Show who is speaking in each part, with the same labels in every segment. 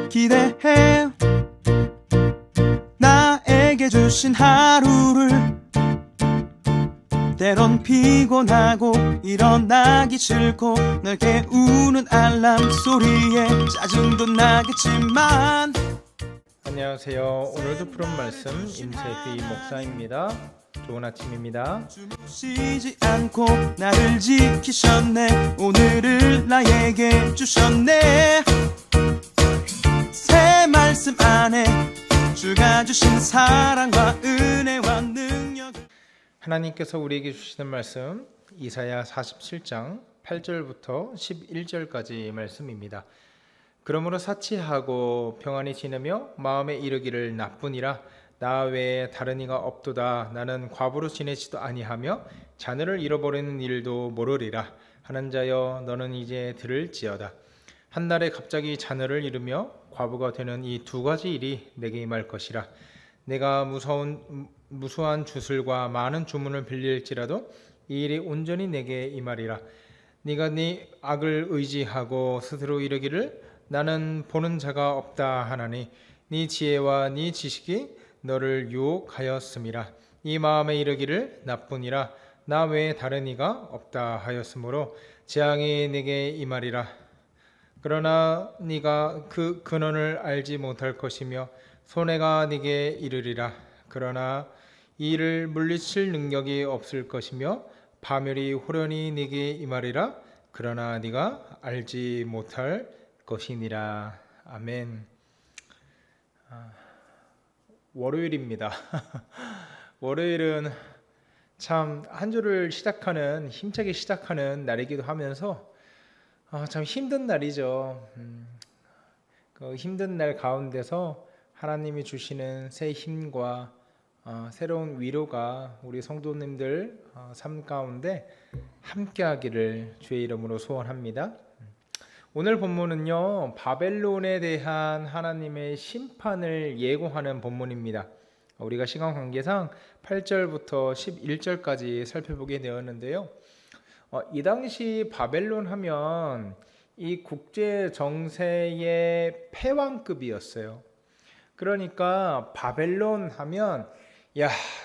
Speaker 1: 기대해. 나에게 주신 하루를 때론 피곤하고 일어나기 싫고 널 깨우는 알람 소리에 짜증도 나겠지만.
Speaker 2: 안녕하세요. 오늘도 푸른 말씀 임세휘 목사입니다. 좋은 아침입니다.
Speaker 1: 쉬지 않고 나를 지키셨네. 오늘을 나에게 주셨네. 새 말씀 안에 주가 주신 사랑과 은혜와 능력.
Speaker 2: 하나님께서 우리에게 주시는 말씀 이사야 47장 8절부터 11절까지 말씀입니다. 그러므로 사치하고 평안히 지내며 마음에 이르기를 나뿐이라. 나 외에 다른 이가 없도다. 나는 과부로 지내지도 아니하며 자녀를 잃어버리는 일도 모르리라. 하는 자여 너는 이제 들을지어다. 한날에 갑자기 자녀를 잃으며 과부가 되는 이 두 가지 일이 내게 임할 것이라. 내가 무수한 주술과 많은 주문을 빌릴지라도 이 일이 온전히 내게 임하리라. 네가 네 악을 의지하고 스스로 이르기를 나는 보는 자가 없다 하나니 네 지혜와 네 지식이 너를 유혹하였음이라. 이 마음에 이르기를 나뿐이라. 나 외에 다른 이가 없다 하였으므로 재앙이 내게 임하리라. 그러나 네가 그 근원을 알지 못할 것이며 손해가 네게 이르리라. 그러나 이 일을 물리칠 능력이 없을 것이며 파멸이 호련히 네게 임하리라. 그러나 네가 알지 못할 것이니라. 아멘. 월요일입니다. 월요일은 참 한 주를 시작하는, 힘차게 시작하는 날이기도 하면서 참 힘든 날이죠. 그 힘든 날 가운데서 하나님이 주시는 새 힘과 새로운 위로가 우리 성도님들 삶 가운데 함께하기를 주의 이름으로 소원합니다. 오늘 본문은요, 바벨론에 대한 하나님의 심판을 예고하는 본문입니다. 우리가 시간 관계상 8절부터 11절까지 살펴보게 되었는데요. 이 당시 바벨론 하면 이 국제 정세의 패왕급이었어요. 그러니까 바벨론 하면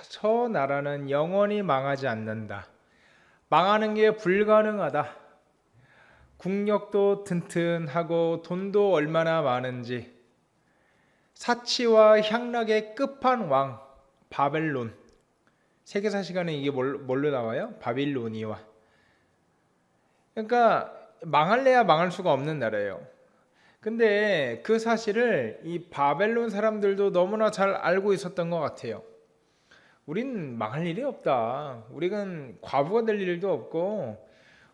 Speaker 2: 저 나라는 영원히 망하지 않는다. 망하는 게 불가능하다. 국력도 튼튼하고 돈도 얼마나 많은지. 사치와 향락의 끝판왕 바벨론. 세계사 시간에 이게 뭘로 나와요? 바빌로니아. 그러니까 망할래야 망할 수가 없는 나라예요. 근데 그 사실을 이 바벨론 사람들도 너무나 잘 알고 있었던 것 같아요. 우린 망할 일이 없다. 우리는 과부가 될 일도 없고,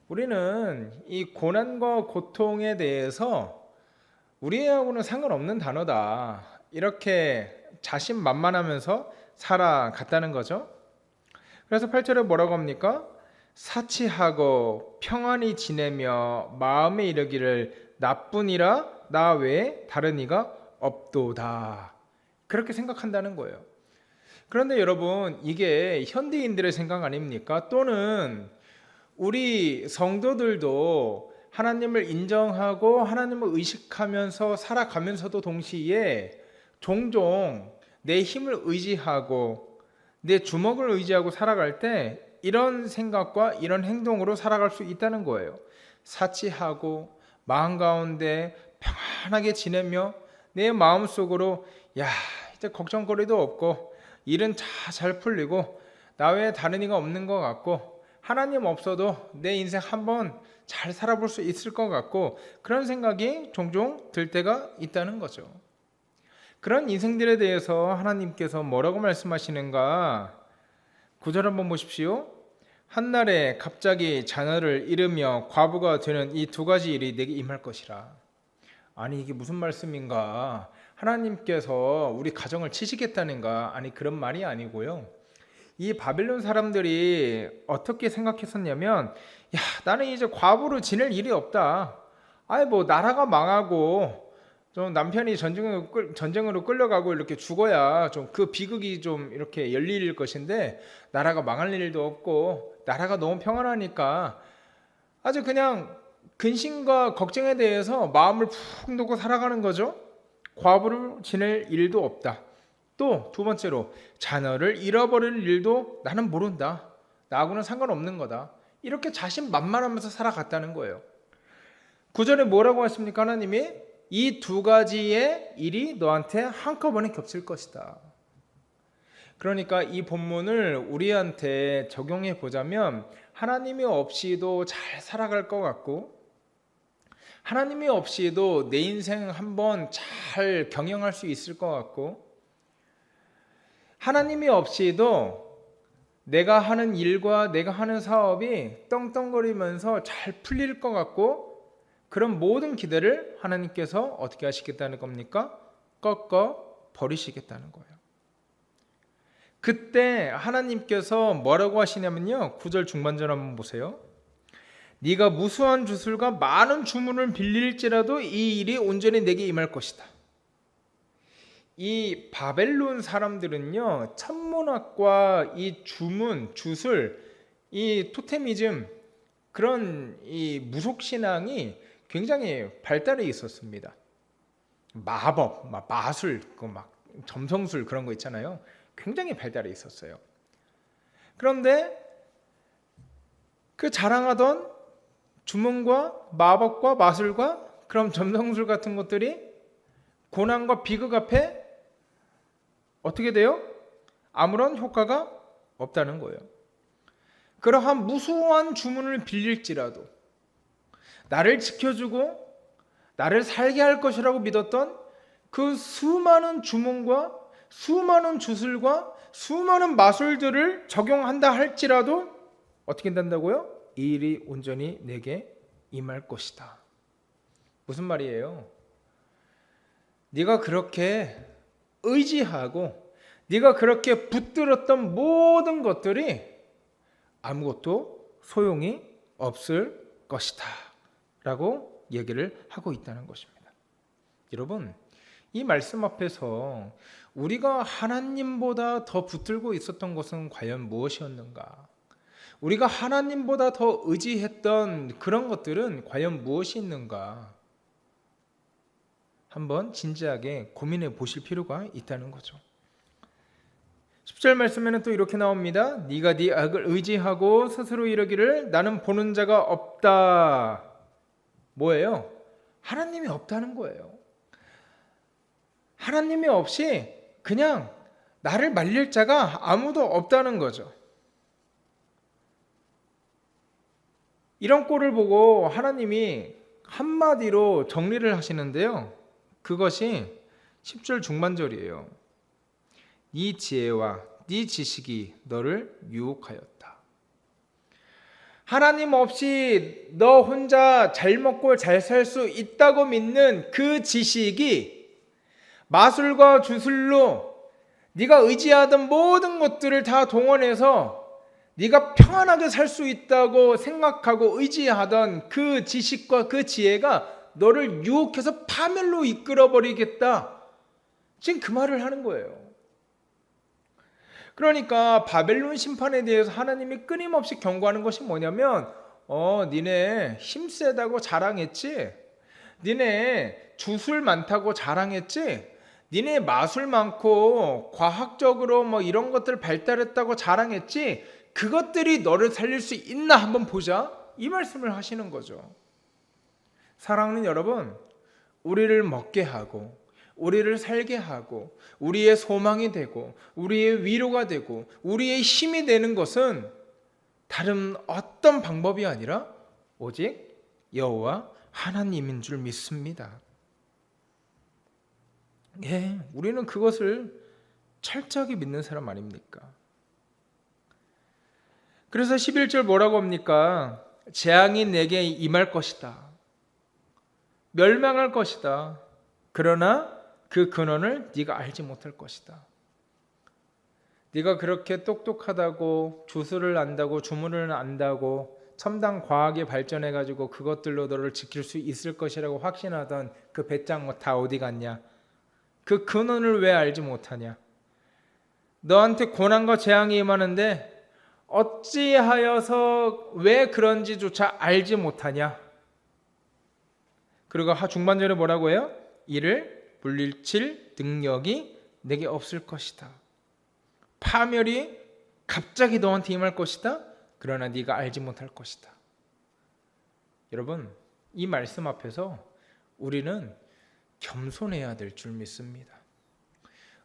Speaker 2: 우리는 이 고난과 고통에 대해서 우리하고는 상관없는 단어다. 이렇게 자신만만하면서 살아갔다는 거죠. 그래서 8절에 뭐라고 합니까? 사치하고 평안히 지내며 마음에 이르기를 나뿐이라. 나 외에 다른 이가 없도다. 그렇게 생각한다는 거예요. 그런데 여러분, 이게 현대인들의 생각 아닙니까? 또는 우리 성도들도 하나님을 인정하고 하나님을 의식하면서 살아가면서도 동시에 종종 내 힘을 의지하고 내 주먹을 의지하고 살아갈 때 이런 생각과 이런 행동으로 살아갈 수 있다는 거예요. 사치하고 마음 가운데 평안하게 지내며 내 마음속으로 이제 걱정거리도 없고 일은 잘 풀리고 나 외에 다른 이가 없는 것 같고 하나님 없어도 내 인생 한번 잘 살아볼 수 있을 것 같고 그런 생각이 종종 들 때가 있다는 거죠. 그런 인생들에 대해서 하나님께서 뭐라고 말씀하시는가? 9절 한번 보십시오. 한날에 갑자기 자녀를 잃으며 과부가 되는 이 두 가지 일이 내게 임할 것이라. 아니 이게 무슨 말씀인가? 하나님께서 우리 가정을 치시겠다는가? 아니 그런 말이 아니고요. 이 바벨론 사람들이 어떻게 생각했었냐면 나는 이제 과부로 지낼 일이 없다. 나라가 망하고 좀 남편이 전쟁으로 끌려가고 이렇게 죽어야 좀 그 비극이 좀 이렇게 열릴 것인데 나라가 망할 일도 없고 나라가 너무 평안하니까 아주 그냥 근심과 걱정에 대해서 마음을 푹 놓고 살아가는 거죠. 과부를 지낼 일도 없다. 또 두 번째로 자녀를 잃어버릴 일도 나는 모른다. 나하고는 상관없는 거다. 이렇게 자신만만하면서 살아갔다는 거예요. 9절에 뭐라고 했습니까? 하나님이 이 두 가지의 일이 너한테 한꺼번에 겹칠 것이다. 그러니까 이 본문을 우리한테 적용해 보자면 하나님이 없이도 잘 살아갈 것 같고 하나님이 없이도 내 인생 한번 잘 경영할 수 있을 것 같고 하나님이 없이도 내가 하는 일과 내가 하는 사업이 떵떵거리면서 잘 풀릴 것 같고 그런 모든 기대를 하나님께서 어떻게 하시겠다는 겁니까? 꺾어 버리시겠다는 거예요. 그때 하나님께서 뭐라고 하시냐면요. 9절 중반절 한번 보세요. 네가 무수한 주술과 많은 주문을 빌릴지라도 이 일이 온전히 내게 임할 것이다. 이 바벨론 사람들은요. 천문학과 이 주문, 주술, 이 토테미즘 그런 이 무속신앙이 굉장히 발달해 있었습니다. 마법, 마술, 점성술 그런 거 있잖아요. 굉장히 발달해 있었어요. 그런데 그 자랑하던 주문과 마법과 마술과 그런 점성술 같은 것들이 고난과 비극 앞에 어떻게 돼요? 아무런 효과가 없다는 거예요. 그러한 무수한 주문을 빌릴지라도 나를 지켜주고 나를 살게 할 것이라고 믿었던 그 수많은 주문과 수많은 주술과 수많은 마술들을 적용한다 할지라도 어떻게 된다고요? 이 일이 온전히 내게 임할 것이다. 무슨 말이에요? 네가 그렇게 의지하고 네가 그렇게 붙들었던 모든 것들이 아무것도 소용이 없을 것이다 라고 얘기를 하고 있다는 것입니다. 여러분, 이 말씀 앞에서 우리가 하나님보다 더 붙들고 있었던 것은 과연 무엇이었는가? 우리가 하나님보다 더 의지했던 그런 것들은 과연 무엇이 있는가? 한번 진지하게 고민해 보실 필요가 있다는 거죠. 10절 말씀에는 또 이렇게 나옵니다. 네가 네 악을 의지하고 스스로 이르기를 나는 보는 자가 없다. 뭐예요? 하나님이 없다는 거예요. 하나님이 없이 그냥 나를 말릴 자가 아무도 없다는 거죠. 이런 꼴을 보고 하나님이 한마디로 정리를 하시는데요. 그것이 10절 중반절이에요. 네 지혜와 네 지식이 너를 유혹하였다. 하나님 없이 너 혼자 잘 먹고 잘 살 수 있다고 믿는 그 지식이 마술과 주술로 네가 의지하던 모든 것들을 다 동원해서 네가 평안하게 살 수 있다고 생각하고 의지하던 그 지식과 그 지혜가 너를 유혹해서 파멸로 이끌어버리겠다. 지금 그 말을 하는 거예요. 그러니까 바벨론 심판에 대해서 하나님이 끊임없이 경고하는 것이 뭐냐면 니네 힘세다고 자랑했지? 니네 주술 많다고 자랑했지? 니네 마술 많고 과학적으로 이런 것들 발달했다고 자랑했지? 그것들이 너를 살릴 수 있나 한번 보자. 이 말씀을 하시는 거죠. 사랑하는 여러분, 우리를 먹게 하고 우리를 살게 하고 우리의 소망이 되고 우리의 위로가 되고 우리의 힘이 되는 것은 다른 어떤 방법이 아니라 오직 여호와 하나님인 줄 믿습니다. 우리는 그것을 철저하게 믿는 사람 아닙니까? 그래서 11절 뭐라고 합니까? 재앙이 내게 임할 것이다. 멸망할 것이다. 그러나 그 근원을 네가 알지 못할 것이다. 네가 그렇게 똑똑하다고 주술을 안다고 주문을 안다고 첨단 과학이 발전해가지고 그것들로 너를 지킬 수 있을 것이라고 확신하던 그 배짱 다 어디 갔냐? 그 근원을 왜 알지 못하냐? 너한테 고난과 재앙이 임하는데 어찌하여서 왜 그런지조차 알지 못하냐? 그리고 중반절에 뭐라고 해요? 이를 물리칠 능력이 내게 없을 것이다. 파멸이 갑자기 너한테 임할 것이다. 그러나 네가 알지 못할 것이다. 여러분, 이 말씀 앞에서 우리는 겸손해야 될 줄 믿습니다.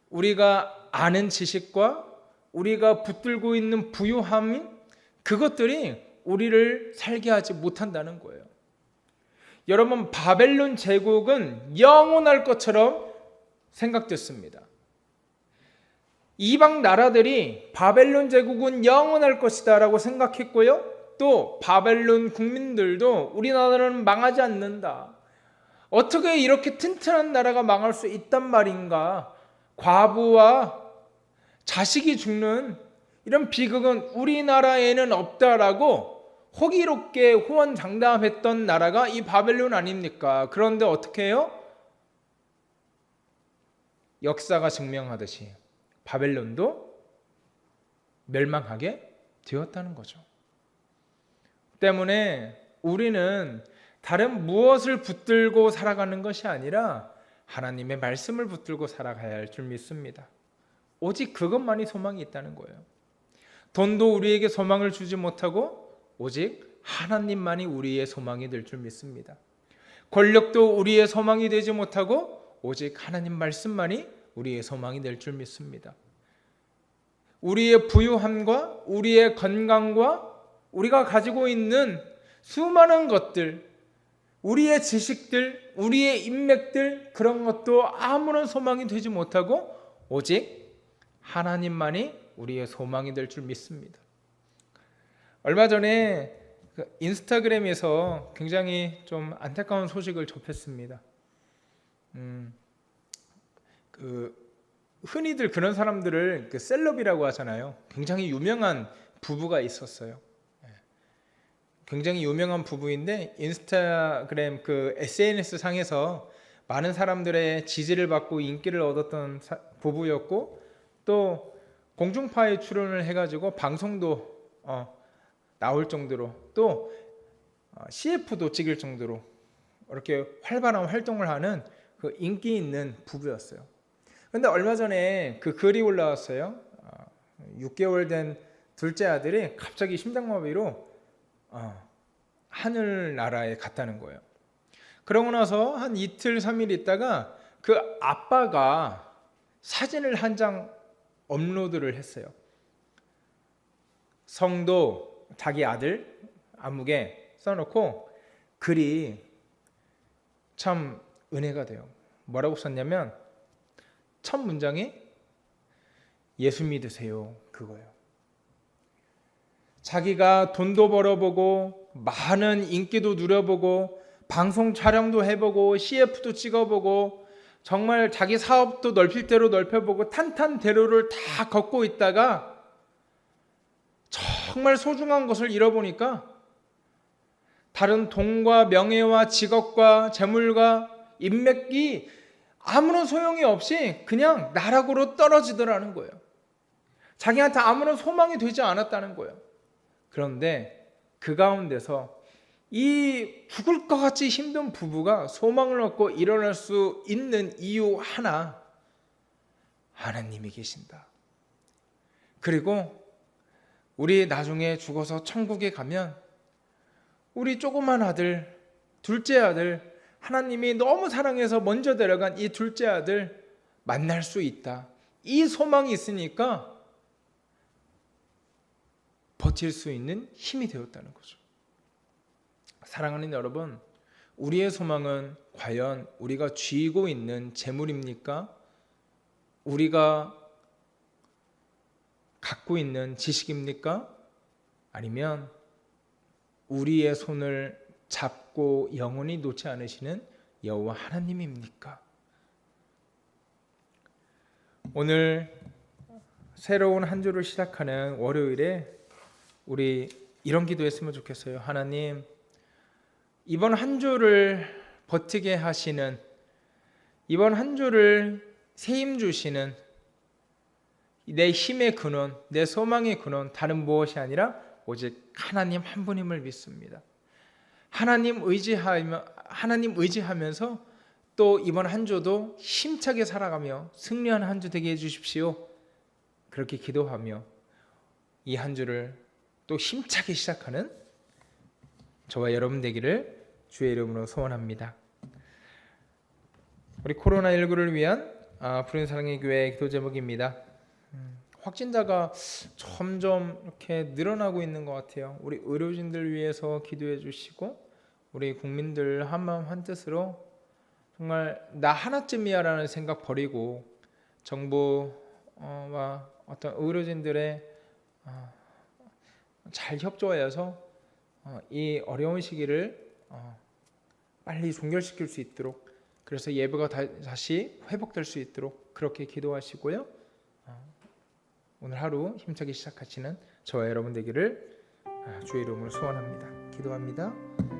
Speaker 2: 우리가 아는 지식과 우리가 붙들고 있는 부유함이 그것들이 우리를 살게 하지 못한다는 거예요. 여러분, 바벨론 제국은 영원할 것처럼 생각됐습니다. 이방 나라들이 바벨론 제국은 영원할 것이다 라고 생각했고요. 또 바벨론 국민들도 우리나라는 망하지 않는다. 어떻게 이렇게 튼튼한 나라가 망할 수 있단 말인가. 과부와 자식이 죽는 이런 비극은 우리나라에는 없다라고 호기롭게 호언장담했던 나라가 이 바벨론 아닙니까? 그런데 어떻게 해요? 역사가 증명하듯이 바벨론도 멸망하게 되었다는 거죠. 때문에 우리는 다른 무엇을 붙들고 살아가는 것이 아니라 하나님의 말씀을 붙들고 살아가야 할 줄 믿습니다. 오직 그것만이 소망이 있다는 거예요. 돈도 우리에게 소망을 주지 못하고 오직 하나님만이 우리의 소망이 될 줄 믿습니다. 권력도 우리의 소망이 되지 못하고 오직 하나님 말씀만이 우리의 소망이 될 줄 믿습니다. 우리의 부유함과 우리의 건강과 우리가 가지고 있는 수많은 것들, 우리의 지식들, 우리의 인맥들, 그런 것도 아무런 소망이 되지 못하고 오직 하나님만이 우리의 소망이 될 줄 믿습니다. 얼마 전에 인스타그램에서 굉장히 좀 안타까운 소식을 접했습니다. 흔히들 그런 사람들을 셀럽이라고 하잖아요. 굉장히 유명한 부부가 있었어요. 굉장히 유명한 부부인데 인스타그램 SNS 상에서 많은 사람들의 지지를 받고 인기를 얻었던 부부였고, 또 공중파에 출연을 해가지고 방송도 나올 정도로, 또 CF도 찍을 정도로 이렇게 활발한 활동을 하는 그 인기 있는 부부였어요. 근데 얼마 전에 그 글이 올라왔어요. 6개월 된 둘째 아들이 갑자기 심장마비로 하늘나라에 갔다는 거예요. 그러고 나서 한 이틀 3일 있다가 그 아빠가 사진을 한 장 업로드를 했어요. 성도 자기 아들 안목에 써놓고 글이 참 은혜가 돼요. 뭐라고 썼냐면 첫 문장이 예수 믿으세요, 그거예요. 자기가 돈도 벌어보고 많은 인기도 누려보고 방송 촬영도 해보고 CF도 찍어보고 정말 자기 사업도 넓힐 대로 넓혀보고 탄탄대로를 다 걷고 있다가 정말 소중한 것을 잃어보니까 다른 돈과 명예와 직업과 재물과 인맥이 아무런 소용이 없이 그냥 나락으로 떨어지더라는 거예요. 자기한테 아무런 소망이 되지 않았다는 거예요. 그런데 그 가운데서 이 죽을 것 같이 힘든 부부가 소망을 얻고 일어날 수 있는 이유 하나, 하나님이 계신다. 그리고 우리 나중에 죽어서 천국에 가면 우리 조그만 아들, 둘째 아들, 하나님이 너무 사랑해서 먼저 데려간 이 둘째 아들 만날 수 있다. 이 소망이 있으니까 버틸 수 있는 힘이 되었다는 거죠. 사랑하는 여러분, 우리의 소망은 과연 우리가 쥐고 있는 재물입니까? 우리가 갖고 있는 지식입니까? 아니면 우리의 손을 잡고 영원히 놓지 않으시는 여호와 하나님입니까? 오늘 새로운 한 주를 시작하는 월요일에 우리 이런 기도했으면 좋겠어요. 하나님, 이번 한 주를 버티게 하시는, 이번 한 주를 세임 주시는 내 힘의 근원, 내 소망의 근원, 다른 무엇이 아니라 오직 하나님 한 분임을 믿습니다. 하나님 의지하면서 또 이번 한 주도 힘차게 살아가며 승리하는 한 주 되게 해주십시오. 그렇게 기도하며 이 한 주를 또 힘차게 시작하는 저와 여러분 되기를 주의 이름으로 소원합니다. 우리 코로나19를 위한 푸른 사랑의 교회 기도 제목입니다. 확진자가 점점 이렇게 늘어나고 있는 것 같아요. 우리 의료진들 위해서 기도해 주시고 우리 국민들 한마음 한뜻으로 정말 나 하나쯤이야 라는 생각 버리고 정부와 어떤 의료진들의 잘 협조하여서 이 어려운 시기를 빨리 종결시킬 수 있도록, 그래서 예배가 다시 회복될 수 있도록 그렇게 기도하시고요. 오늘 하루 힘차게 시작하시는 저와 여러분 되기를 주의 이름으로 소원합니다. 기도합니다.